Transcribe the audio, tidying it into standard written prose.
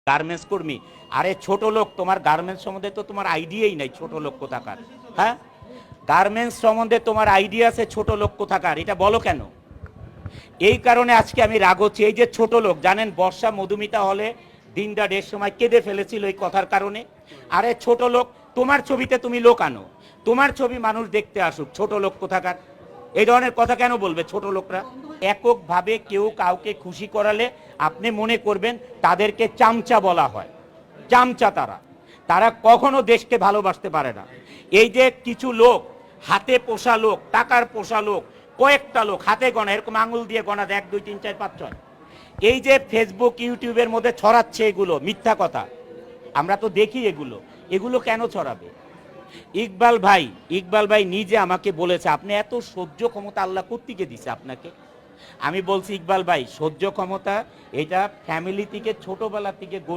Garments কর্মী। আরে ছোট লোক, তোমার গার্মেন্টস সম্বন্ধে তো তোমার আইডিয়াই নাই, ছোট লোক কোথাকার। হ্যাঁ, গার্মেন্টস সম্বন্ধে তোমার আইডিয়া আছে, ছোট লোক কোথাকার, এটা বলো কেন? এই কারণে আজকে আমি রাগ হচ্ছি। এই যে ছোট লোক, জানেন বর্ষা মধুমিতা হলে দিনটা দেড় সময় কেঁদে ফেলেছিল এই কথার কারণে। আরে ছোট লোক, তোমার ছবিতে তুমি লোক আনো, তোমার ছবি মানুষ দেখতে আসুক, ছোট লোক কোথাকার। এই ধরনের কথা কেন বলবে ছোট লোকরা? এককভাবে কেউ কাউকে খুশি করালে আপনি মনে করবেন তাদেরকে চামচা বলা হয়, চামচা। তারা তারা কখনো দেশকে ভালোবাসতে পারে না। এই যে কিছু লোক, হাতে পোষা লোক, টাকার পোষা লোক, কয়েকটা লোক, হাতে গণা, এরকম আঙুল দিয়ে গণা, 1 2 3 4 5 6, এই যে ফেসবুক ইউটিউবের মধ্যে ছড়াচ্ছে এগুলো মিথ্যা কথা, আমরা তো দেখি এগুলো। এগুলো কেন ছড়াবে? ইকবাল ভাই নিজে আমাকে বলেছে, আপনি এত সহ্য ক্ষমতা আল্লাহ কোত্থেকে দিছে আপনাকে? আমি বলছি, ইকবাল ভাই, সহ্য ক্ষমতা এটা ফ্যামিলি থেকে, ছোটবেলা থেকে